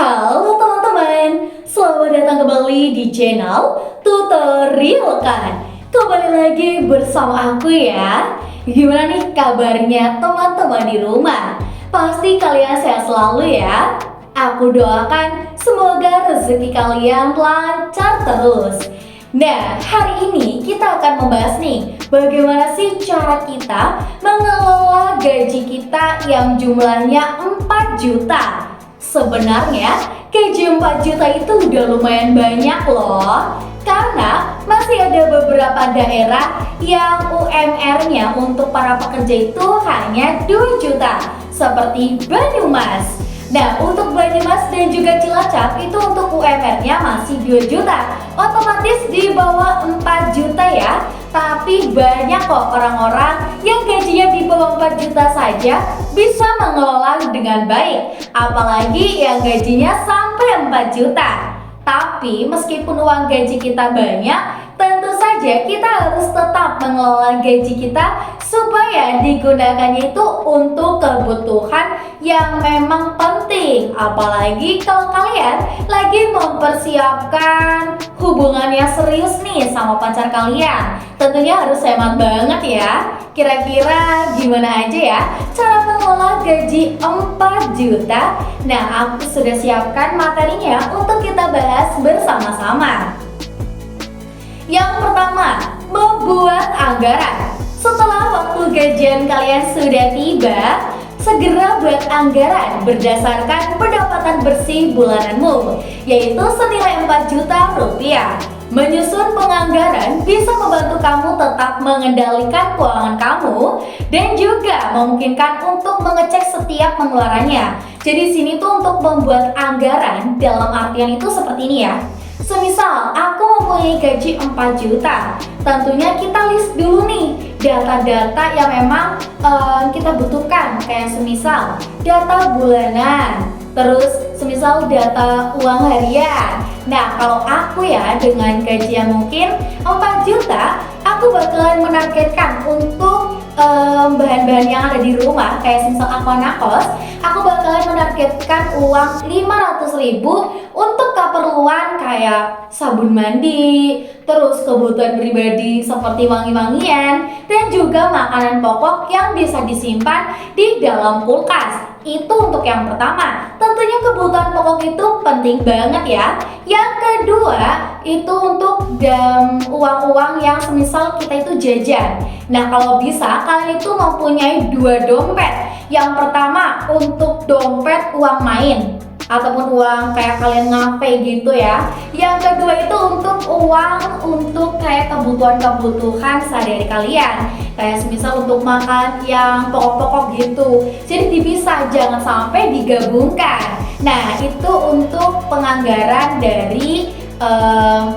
Halo teman-teman, selamat datang kembali di channel Tutorial Kan. Kembali lagi bersama aku ya. Gimana nih kabarnya teman-teman di rumah? Pasti kalian sehat selalu ya. Aku doakan semoga rezeki kalian lancar terus. Nah, hari ini kita akan membahas nih bagaimana sih cara kita mengelola gaji kita yang jumlahnya 4 juta. Sebenarnya gaji 4 juta itu udah lumayan banyak loh. Karena masih ada beberapa daerah yang UMR-nya untuk para pekerja itu hanya 2 juta, seperti Banyumas. Nah, untuk Banyumas dan juga Cilacap itu untuk UMR-nya masih 2 juta. Otomatis di bawah 4 juta ya. Tapi banyak kok orang-orang yang gajinya di bawah 4 juta saja bisa mengelola dengan baik. Apalagi yang gajinya sampai 4 juta. Tapi meskipun uang gaji kita banyak, tentu saja kita harus tetap mengelola gaji kita supaya digunakannya itu untuk kebutuhan yang memang penting. Apalagi kalau kalian lagi mempersiapkan hubungannya serius nih sama pacar kalian, tentunya harus hemat banget ya. Kira-kira gimana aja ya cara mengelola gaji 4 juta? Nah, aku sudah siapkan materinya untuk kita bahas bersama-sama. Yang pertama, membuat anggaran. Setelah waktu gajian kalian sudah tiba, segera buat anggaran berdasarkan pendapatan bersih bulananmu, yaitu senilai 4 juta rupiah. Menyusun penganggaran bisa membantu kamu tetap mengendalikan keuangan kamu dan juga memungkinkan untuk mengecek setiap pengeluarannya. Jadi sini tuh untuk membuat anggaran dalam artian itu seperti ini ya. Semisal aku mempunyai gaji 4 juta, tentunya kita list dulu nih data-data yang memang kita butuhkan. Kayak semisal data bulanan, terus semisal data uang harian. Nah, kalau aku ya dengan gaji yang mungkin 4 juta, aku bakalan menargetkan untuk bahan-bahan yang ada di rumah. Kayak semisal aku anak kos, aku bakalan menargetkan uang 500.000 untuk keperluan kayak sabun mandi, terus kebutuhan pribadi seperti wangi-wangian, dan juga makanan pokok yang bisa disimpan di dalam kulkas. Itu untuk yang pertama. Tentunya kebutuhan pokok itu penting banget ya. Yang kedua, itu untuk uang-uang yang semisal kita itu jajan. Nah, kalau bisa kalian itu mempunyai 2 dompet. Yang pertama untuk dompet uang main ataupun uang kayak kalian ngafe gitu ya. Yang kedua itu untuk uang untuk kayak kebutuhan-kebutuhan sehari-hari kalian. Kayak semisal untuk makan yang pokok-pokok gitu. Jadi dipisah, jangan sampai digabungkan. Nah, itu untuk penganggaran dari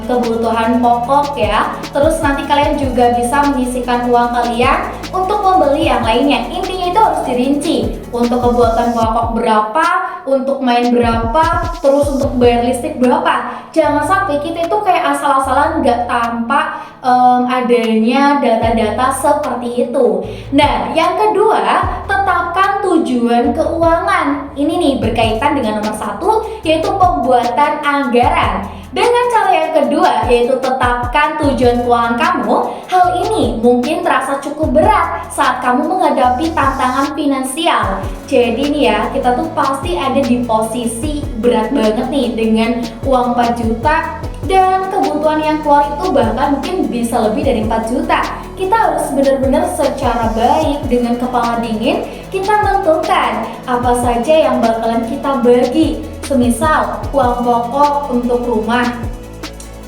kebutuhan pokok ya. Terus nanti kalian juga bisa menyisihkan uang kalian untuk membeli yang lainnya. Intinya itu harus dirinci. Untuk kebutuhan pokok berapa, untuk main berapa, terus untuk bayar listrik berapa. Jangan sampai kita itu kayak asal-asalan nggak tanpa adanya data-data seperti itu. Nah, yang kedua, tetapkan tujuan keuangan. Ini nih berkaitan dengan nomor 1, yaitu pembuatan anggaran. Dengan cara yang kedua, yaitu tetapkan tujuan keuangan kamu. Hal ini mungkin terasa cukup berat saat kamu menghadapi tantangan finansial. Jadi nih ya, kita tuh pasti ada di posisi berat banget nih dengan uang 4 juta dan kebutuhan yang keluar itu bahkan mungkin bisa lebih dari 4 juta. Kita harus benar-benar secara baik dengan kepala dingin kita menentukan apa saja yang bakalan kita bagi. Semisal uang pokok untuk rumah,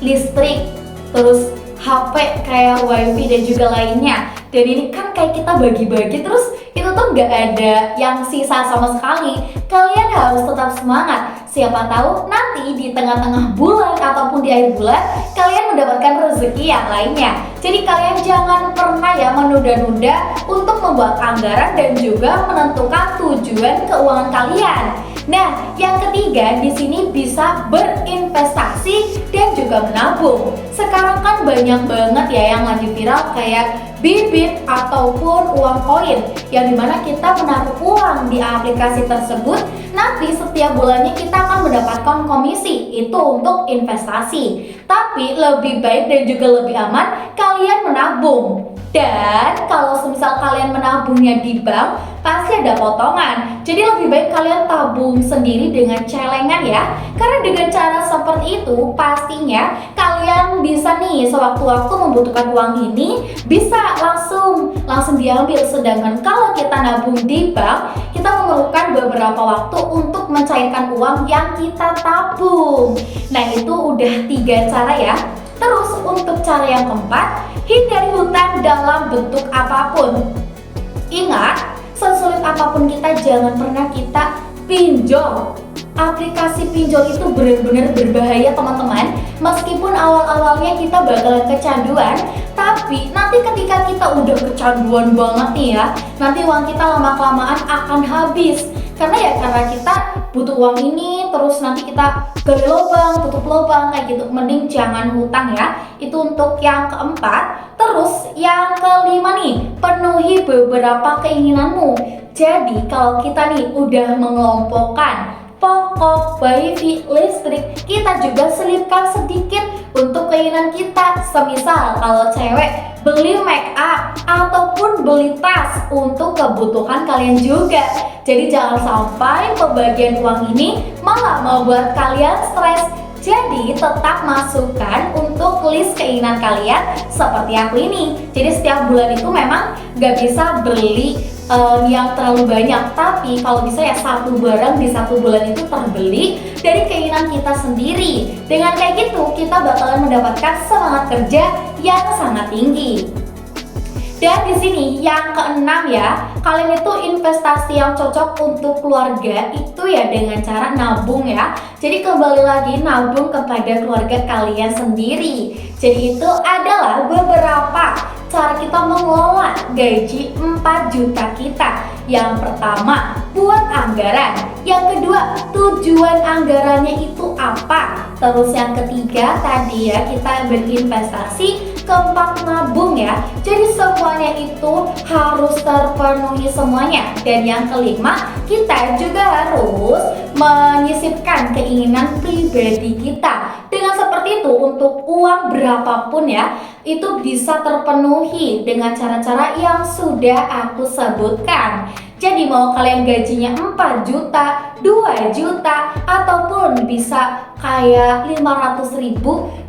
listrik, terus HP kayak wifi dan juga lainnya. Dan ini kan kayak kita bagi-bagi terus itu tuh nggak ada yang sisa sama sekali. Kalian harus tetap semangat. Siapa tahu nanti di tengah-tengah bulan ataupun di akhir bulan kalian mendapatkan rezeki yang lainnya. Jadi kalian jangan pernah ya menunda-nunda untuk membuat anggaran dan juga menentukan tujuan keuangan kalian. Nah, yang ketiga di sini bisa berinvestasi dan juga menabung. Sekarang kan banyak banget ya yang lagi viral kayak bibit ataupun uang koin, yang dimana kita menaruh uang di aplikasi tersebut. Nanti setiap bulannya kita akan mendapatkan komisi, itu untuk investasi. Tapi lebih baik dan juga lebih aman kalian menabung. Dan kalau semisal kalian menabungnya di bank, pasti ada potongan. Jadi lebih baik kalian tabung sendiri dengan celengan ya. Karena dengan cara seperti itu pastinya kalian bisa nih sewaktu-waktu membutuhkan uang ini bisa langsung diambil. Sedangkan kalau kita nabung di bank, kita memerlukan beberapa waktu untuk mencairkan uang yang kita tabung. Nah, itu udah 3 cara ya. Terus untuk cara yang keempat, hindari hutang dalam bentuk apapun. Ingat, sesulit apapun kita, jangan pernah kita pinjol. Aplikasi pinjol itu benar-benar berbahaya teman-teman. Meskipun awal-awalnya kita bakalan kecanduan, tapi nanti ketika kita udah kecanduan banget nih ya, nanti uang kita lama-kelamaan akan habis. Karena kita butuh uang ini, terus nanti kita gali lubang, tutup lubang kayak gitu. Mending jangan hutang ya. Itu untuk yang keempat. Terus yang kelima nih, penuhi beberapa keinginanmu. Jadi kalau kita nih udah mengelompokkan pokok, wifi, listrik, kita juga selipkan sedikit untuk keinginan kita. Semisal kalau cewek beli make up ataupun beli tas untuk kebutuhan kalian juga. Jadi jangan sampai pembagian uang ini malah membuat kalian stres. Jadi tetap masukkan untuk list keinginan kalian seperti aku ini. Jadi setiap bulan itu memang gak bisa beli yang terlalu banyak, tapi kalau bisa ya satu barang di satu bulan itu terbeli dari keinginan kita sendiri. Dengan kayak gitu kita bakalan mendapatkan semangat kerja yang sangat tinggi. Dan di sini yang keenam ya, kalian itu investasi yang cocok untuk keluarga itu ya dengan cara nabung ya. Jadi kembali lagi nabung kepada keluarga kalian sendiri. Jadi itu adalah beberapa cara kita mengelola gaji 4 juta kita. Yang pertama, buat anggaran. Yang kedua, tujuan anggarannya itu apa? Terus yang ketiga tadi ya, kita berinvestasi. Keempat, nabung ya. Jadi semuanya itu harus terpenuhi semuanya. Dan yang kelima, kita juga harus menyisipkan keinginan pribadi kita. Dengan seperti itu, untuk uang berapapun ya, itu bisa terpenuhi dengan cara-cara yang sudah aku sebutkan. Jadi mau kalian gajinya 4 juta, 2 juta, ataupun bisa kayak 500.000,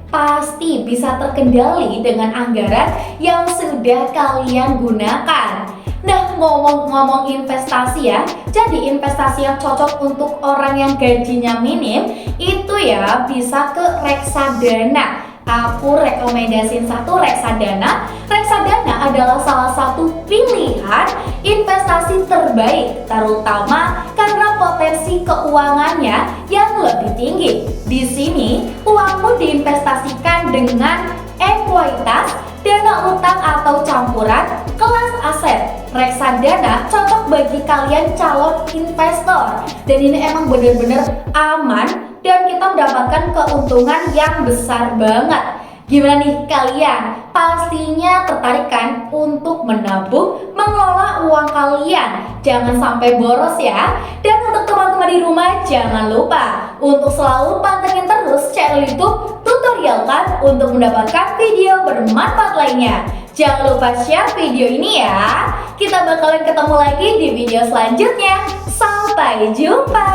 pasti bisa terkendali dengan anggaran yang sudah kalian gunakan. Nah, ngomong-ngomong investasi ya, jadi investasi yang cocok untuk orang yang gajinya minim itu ya bisa ke reksadana. Aku rekomendasiin satu, reksadana. Reksadana adalah salah satu pilihan investasi terbaik, terutama karena potensi keuangannya yang lebih tinggi. Di sini, uangmu diinvestasikan dengan ekuitas, dana utang atau campuran, kelas aset. Reksadana cocok bagi kalian calon investor. Dan ini emang benar-benar aman dan kita mendapatkan keuntungan yang besar banget. Gimana nih kalian? Pastinya tertarik kan untuk menabung, mengelola uang kalian? Jangan sampai boros ya. Dan untuk teman-teman di rumah, jangan lupa untuk selalu pantengin terus channel YouTube Tutorial Kan untuk mendapatkan video bermanfaat lainnya. Jangan lupa share video ini ya. Kita bakalan ketemu lagi di video selanjutnya. Sampai jumpa.